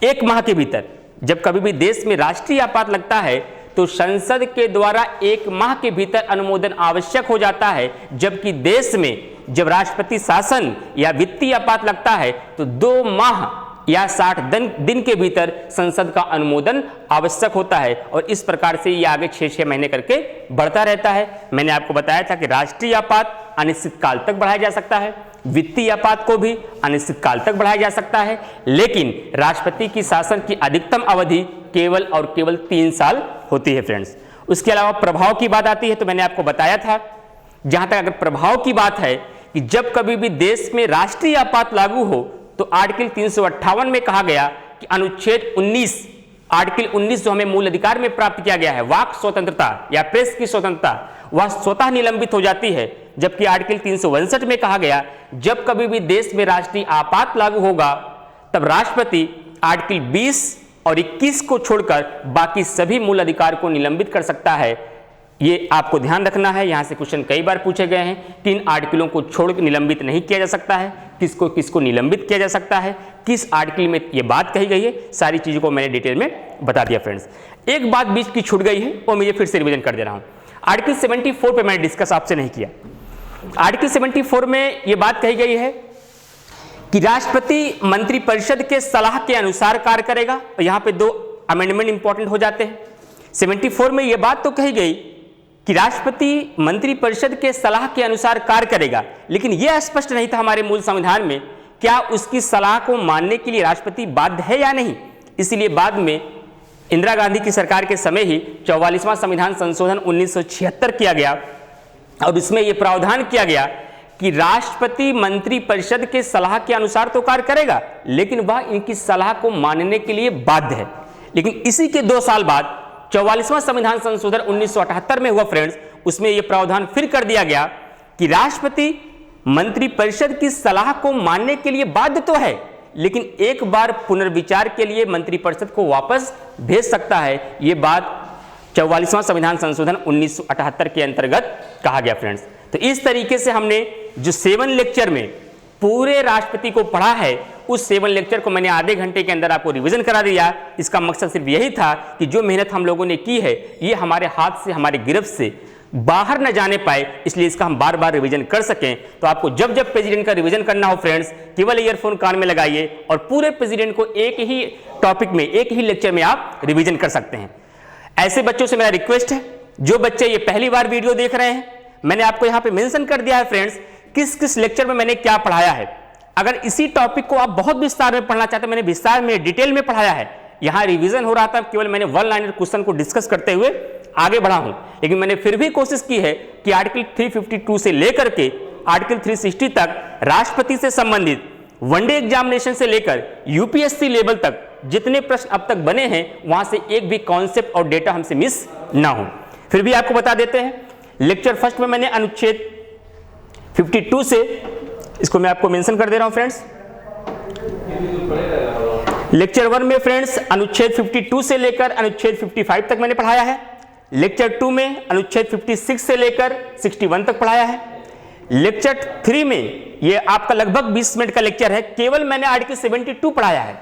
1 माह के भीतर। जब कभी भी देश में राष्ट्रीय आपात लगता है तो संसद के द्वारा 1 माह के भीतर अनुमोदन आवश्यक हो जाता है, जबकि देश में जब राष्ट्रपति शासन या वित्तीय आपात लगता है तो 2 माह या 60 दिन के भीतर संसद का अनुमोदन आवश्यक होता है। और इस प्रकार से ये आगे 6-6 महीने करके बढ़ता रहता है। मैंने आपको बताया था कि राष्ट्रीय आपात अनिश्चित काल तक बढ़ाया जा सकता है, वित्तीय आपात को भी अनिश्चित काल तक बढ़ाया जा सकता है, लेकिन राष्ट्रपति की शासन की अधिकतम अवधि केवल और केवल 3 साल होती है फ्रेंड्स। उसके अलावा प्रभाव की बात आती है तो मैंने आपको बताया था, जहां तक अगर प्रभाव की बात है कि जब कभी भी देश में राष्ट्रीय आपात लागू हो तो आर्टिकल 358 में कहा गया कि अनुच्छेद 19, आर्टिकल 19 जो हमें मूल अधिकार में प्राप्त किया गया है, वाक स्वतंत्रता या प्रेस की स्वतंत्रता, वह स्वतः निलंबित हो जाती है। जबकि आर्टिकल 362 में कहा गया जब कभी भी देश में राष्ट्रीय आपात लागू होगा तब राष्ट्रपति आर्टिकल 20 और 21 को छोड़कर बाकी सभी मूल अधिकार को निलंबित कर सकता है। ये आपको ध्यान रखना है, यहां से क्वेश्चन कई बार पूछे गए हैं, 3 आर्टिकलों को छोड़कर निलंबित नहीं किया जा सकता है, किसको किसको निलंबित किया जा सकता है, किस आर्टिकल में ये बात कही गई है, सारी चीजों को मैंने डिटेल में बता दिया फ्रेंड्स। एक बात बीच की छूट गई है वो मुझे फिर से रिवीजन कर दे रहा हूं। आर्टिकल 74 पे मैंने डिस्कस आपसे नहीं किया। आर्टिकल 74 में यह बात कही गई है कि राष्ट्रपति मंत्रिपरिषद के सलाह के अनुसार कार्य करेगा, और यहां पे 2 अमेंडमेंट इंपॉर्टेंट हो जाते हैं। 74 में यह बात तो कही गई कि राष्ट्रपति मंत्रिपरिषद के सलाह के अनुसार कार्य करेगा, लेकिन यह स्पष्ट नहीं था हमारे मूल संविधान में क्या उसकी सलाह को मानने के लिए राष्ट्रपति बाध्य है या नहीं। इसलिए बाद में इंदिरा गांधी की सरकार के समय ही 44वां संविधान संशोधन 1976 किया गया और इसमें यह प्रावधान किया गया कि राष्ट्रपति मंत्रिपरिषद के सलाह के अनुसार तो कार्य करेगा, लेकिन वह इनकी सलाह को मानने के लिए बाध्य है। लेकिन इसी के 2 साल बाद 44वां संविधान संशोधन 1978 में हुआ फ्रेंड्स, उसमें यह प्रावधान फिर कर दिया गया कि राष्ट्रपति मंत्रिपरिषद की सलाह को मानने के लिए बाध्य तो है, लेकिन एक बार पुनर्विचार के लिए मंत्रिपरिषद को वापस भेज सकता है। यह बात 44वां संविधान संशोधन 1978 के अंतर्गत कहा गया फ्रेंड्स। तो इस तरीके से हमने जो 7 लेक्चर में पूरे राष्ट्रपति को पढ़ा है, उस 7 लेक्चर को मैंने आधे घंटे के अंदर आपको रिवीजन करा दिया। इसका मकसद सिर्फ यही था कि जो मेहनत हम लोगों ने की है ये हमारे हाथ से, हमारे गिरफ्त से बाहर न जाने पाए, इसलिए इसका हम बार बार रिवीजन कर सकें। तो आपको जब जब प्रेसिडेंट का रिवीजन करना हो फ्रेंड्स, केवल ईयरफोन कान में लगाइए और पूरे प्रेसिडेंट को एक ही टॉपिक में, एक ही लेक्चर में आप रिवीजन कर सकते हैं। ऐसे बच्चों से मेरा रिक्वेस्ट है, जो बच्चे ये पहली बार वीडियो देख रहे हैं, मैंने आपको यहाँ पे मेंशन कर दिया है फ्रेंड्स किस किस लेक्चर में मैंने क्या पढ़ाया है। अगर इसी टॉपिक को आप बहुत विस्तार में पढ़ना चाहते हैं, मैंने विस्तार में, डिटेल में पढ़ाया है। यहाँ रिवीजन हो रहा था, केवल मैंने 1 लाइनर क्वेश्चन को डिस्कस करते हुए आगे बढ़ा हूं, लेकिन मैंने फिर भी कोशिश की है कि आर्टिकल 352 से लेकर के आर्टिकल 360 तक राष्ट्रपति से संबंधित वनडे एग्जामिनेशन से लेकर यूपीएससी लेवल तक जितने प्रश्न अब तक बने हैं, वहां से एक भी कॉन्सेप्ट और डेटा हमसे मिस ना हो। फिर भी आपको बता देते हैं, लेक्चर फर्स्ट में मैंने अनुच्छेद 52 से, इसको मैं आपको मेंशन कर दे रहा हूं फ्रेंड्स, लेक्चर 1 में फ्रेंड्स अनुच्छेद 52 से लेकर अनुच्छेद 55 तक मैंने पढ़ाया है। लेक्चर 2 में अनुच्छेद 56 से लेकर 61 तक पढ़ाया है। लेक्चर 3 में ये आपका लगभग 20 मिनट का लेक्चर है, केवल मैंने आर्टिकल 72 पढ़ाया है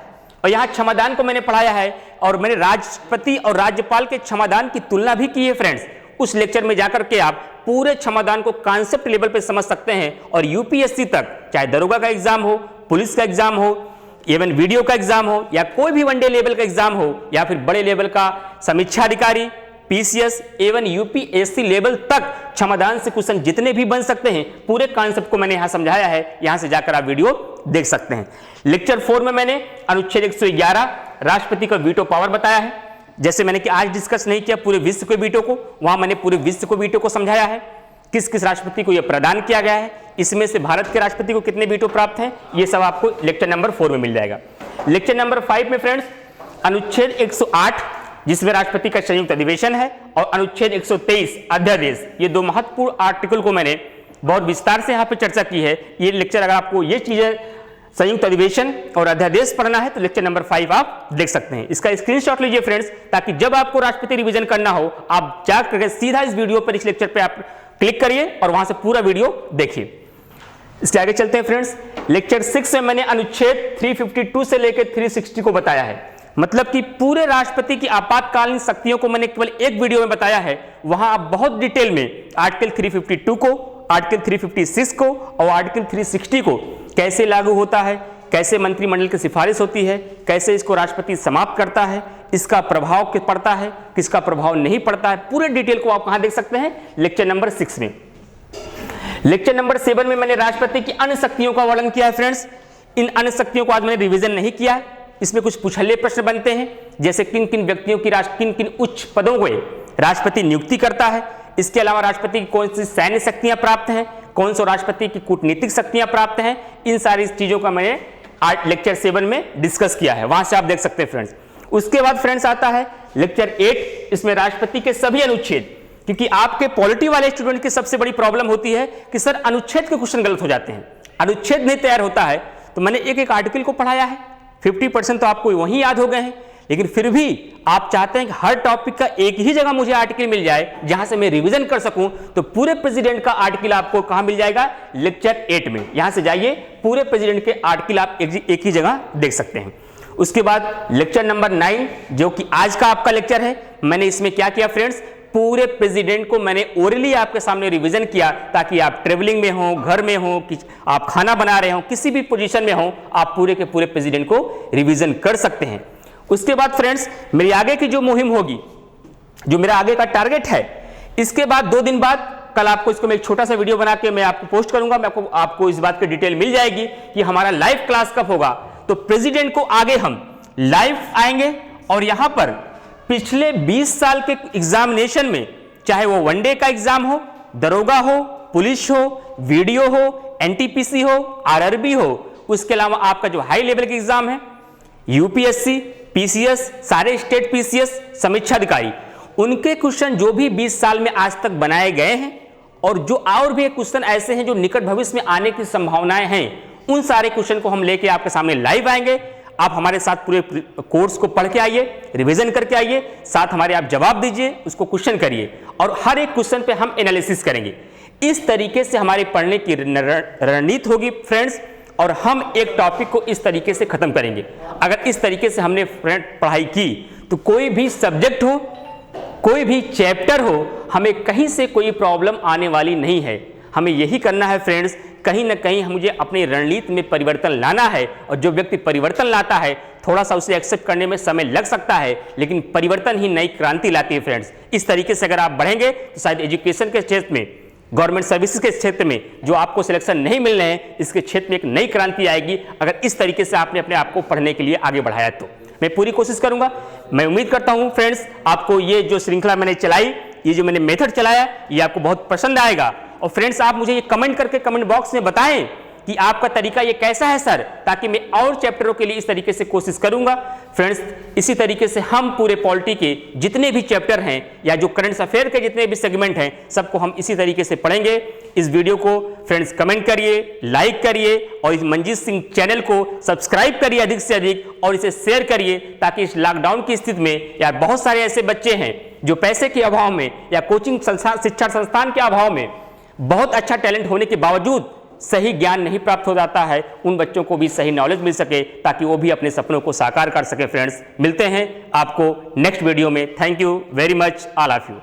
और यहाँ क्षमादान को मैंने पढ़ाया है और मैंने राष्ट्रपति और राज्यपाल के क्षमादान की तुलना भी की है फ्रेंड्स। उस लेक्चर में जाकर के आप पूरे क्षमादान को कॉन्सेप्ट लेवल पे समझ सकते हैं और यूपीएससी तक, चाहे दरोगा का एग्जाम हो, पुलिस का एग्जाम हो, इवन वीडियो का एग्जाम हो या कोई भी वनडे लेवल का एग्जाम हो या फिर बड़े लेवल का समीक्षा अधिकारी, पीसीएस, एवं यूपीएससी लेवल तक क्षमादान से क्वेश्चन जितने भी बन सकते हैं, पूरे कॉन्सेप्ट को मैंने यहां समझाया है। यहां से जाकर आप वीडियो देख सकते हैं। लेक्चर 4 में मैंने अनुच्छेद 111 राष्ट्रपति का वीटो पावर बताया है। जैसे मैंने कि आज डिस्कस नहीं किया पूरे विश्व के वीटो को, वहां मैंने पूरे विश्व को वीटो को समझाया है, किस किस राष्ट्रपति को यह प्रदान किया गया है, इसमें से भारत के राष्ट्रपति को कितने वीटो प्राप्त हैं, ये सब आपको लेक्चर नंबर 4 में मिल जाएगा। लेक्चर नंबर 5 में फ्रेंड्स अनुच्छेद 108 जिसमें राष्ट्रपति का संयुक्त अधिवेशन है और अनुच्छेद 123 अध्यादेश, ये 2 महत्वपूर्ण आर्टिकल को मैंने बहुत विस्तार से यहाँ पे चर्चा की है। ये लेक्चर, अगर आपको ये चीजें संयुक्त अधिवेशन और अध्यादेश पढ़ना है तो लेक्चर नंबर 5 आप देख सकते हैं। इसका स्क्रीनशॉट लीजिए फ्रेंड्स, ताकि जब आपको राष्ट्रपति रिवीजन करना हो आप जाकर सीधा इस वीडियो पर, इस लेक्चर पे आप क्लिक करिए और वहां से पूरा वीडियो देखिए। इसके आगे चलते हैं फ्रेंड्स। लेक्चर 6 में मैंने अनुच्छेद 352 से लेकर 360 को बताया है, मतलब कि पूरे राष्ट्रपति की आपातकालीन शक्तियों को मैंने केवल एक वीडियो में बताया है। वहां आप बहुत डिटेल में आर्टिकल 352 को, आर्टिकल 356 को और आर्टिकल 360 को कैसे लागू होता है, कैसे मंत्रिमंडल की सिफारिश होती है, कैसे इसको राष्ट्रपति समाप्त करता है, इसका प्रभाव किस पड़ता है, किसका प्रभाव नहीं पड़ता है, पूरे डिटेल को आप कहां देख सकते हैं, लेक्चर नंबर 6 में। लेक्चर नंबर 7 में मैंने राष्ट्रपति की अन्य शक्तियों का वर्णन किया है फ्रेंड्स। इन अन्य शक्तियों को आज मैंने रिवीजन नहीं किया। इसमें कुछ पूछले प्रश्न बनते हैं, जैसे किन किन व्यक्तियों की, किन किन उच्च पदों को राष्ट्रपति नियुक्ति करता है, इसके अलावा राष्ट्रपति की कौन सी सैन्य शक्तियां प्राप्त हैं, कौन सी राष्ट्रपति की कूटनीतिक शक्तियां प्राप्त हैं, इन सारी चीजों का मैंने आज लेक्चर 7 में डिस्कस किया है, वहां से आप देख सकते हैं फ्रेंड्स। उसके बाद फ्रेंड्स आता है लेक्चर 8, इसमें राष्ट्रपति के सभी अनुच्छेद, क्योंकि आपके पॉलिटी वाले स्टूडेंट की सबसे बड़ी प्रॉब्लम होती है कि सर अनुच्छेद के क्वेश्चन गलत हो जाते हैं, अनुच्छेद नहीं तैयार होता है। तो मैंने एक एक आर्टिकल को पढ़ाया है, 50% तो आपको वहीं याद हो गए हैं, लेकिन फिर भी आप चाहते हैं कि हर टॉपिक का एक ही जगह मुझे आर्टिकल मिल जाए जहां से मैं रिवीजन कर सकूं, तो पूरे प्रेसिडेंट का आर्टिकल आपको कहां मिल जाएगा, लेक्चर 8 में। यहां से जाइए, पूरे प्रेसिडेंट के आर्टिकल आप एक ही जगह देख सकते हैं। उसके बाद लेक्चर नंबर 9 जो कि आज का आपका लेक्चर है, मैंने इसमें क्या किया फ्रेंड्स, पूरे प्रेसिडेंट को मैंने ओरली आपके सामने रिवीजन किया, ताकि आप ट्रेवलिंग में हो, घर में हो, आप खाना बना रहे हो, किसी भी पोजीशन में हो, आप पूरे के पूरे प्रेसिडेंट को रिवीजन कर सकते हैं। उसके बाद फ्रेंड्स मेरी आगे की जो मुहिम होगी, जो मेरा आगे का टारगेट है इसके बाद 2 दिन बाद कल आपको इसको मैं एक छोटा सा वीडियो बना के मैं आपको पोस्ट करूंगा। मैं आपको इस बात की डिटेल मिल जाएगी कि हमारा लाइव क्लास कब होगा। तो प्रेसिडेंट को आगे हम लाइव आएंगे और यहां पर पिछले 20 साल के एग्जामिनेशन में, चाहे वो वनडे का एग्जाम हो, दरोगा हो, पुलिस हो, वीडियो हो, एनटीपीसी हो, आरआरबी हो, उसके अलावा आपका जो हाई लेवल के एग्जाम है, यूपीएससी, पीसीएस, सारे स्टेट पीसीएस, समीक्षा अधिकारी, उनके क्वेश्चन जो भी 20 साल में आज तक बनाए गए हैं और जो और भी क्वेश्चन ऐसे हैं जो निकट भविष्य में आने की संभावनाएं हैं, उन सारे क्वेश्चन को हम लेके आपके सामने लाइव आएंगे। आप हमारे साथ पूरे कोर्स को पढ़ के आइए, रिवीजन करके आइए, साथ हमारे आप जवाब दीजिए, उसको क्वेश्चन करिए और हर एक क्वेश्चन पे हम एनालिसिस करेंगे। इस तरीके से हमारी पढ़ने की रणनीति होगी फ्रेंड्स, और हम एक टॉपिक को इस तरीके से खत्म करेंगे। अगर इस तरीके से हमने पढ़ाई की तो कोई भी सब्जेक्ट हो, कोई भी चैप्टर हो, हमें कहीं से कोई प्रॉब्लम आने वाली नहीं है। हमें यही करना है फ्रेंड्स, कहीं ना कहीं मुझे अपनी रणनीति में परिवर्तन लाना है, और जो व्यक्ति परिवर्तन लाता है थोड़ा सा उसे एक्सेप्ट करने में समय लग सकता है, लेकिन परिवर्तन ही नई क्रांति लाती है फ्रेंड्स। इस तरीके से अगर आप बढ़ेंगे तो शायद एजुकेशन के क्षेत्र में, गवर्नमेंट सर्विसेज के क्षेत्र में जो आपको सिलेक्शन नहीं मिल रहे हैं, इसके क्षेत्र में एक नई क्रांति आएगी अगर इस तरीके से आपने अपने आप को पढ़ने के लिए आगे बढ़ाया। तो मैं पूरी कोशिश करूंगा। मैं उम्मीद करता हूं फ्रेंड्स आपको ये जो श्रृंखला मैंने चलाई, ये जो मैंने मेथड चलाया, ये आपको बहुत पसंद आएगा। और फ्रेंड्स आप मुझे ये कमेंट करके कमेंट बॉक्स में बताएं कि आपका तरीका ये कैसा है सर, ताकि मैं और चैप्टरों के लिए इस तरीके से कोशिश करूंगा। फ्रेंड्स इसी तरीके से हम पूरे पॉलिटी के जितने भी चैप्टर हैं या जो करंट अफेयर के जितने भी सेगमेंट हैं, सबको हम इसी तरीके से पढ़ेंगे। इस वीडियो को फ्रेंड्स कमेंट करिए, लाइक करिए और इस मंजीत सिंह चैनल को सब्सक्राइब करिए अधिक से अधिक, और इसे शेयर करिए ताकि इस लॉकडाउन की स्थिति में यार बहुत सारे ऐसे बच्चे हैं जो पैसे के अभाव में या कोचिंग शिक्षा संस्थान के अभाव में बहुत अच्छा टैलेंट होने के बावजूद सही ज्ञान नहीं प्राप्त हो जाता है, उन बच्चों को भी सही नॉलेज मिल सके ताकि वो भी अपने सपनों को साकार कर सके। फ्रेंड्स मिलते हैं आपको नेक्स्ट वीडियो में। Thank you very much all of you.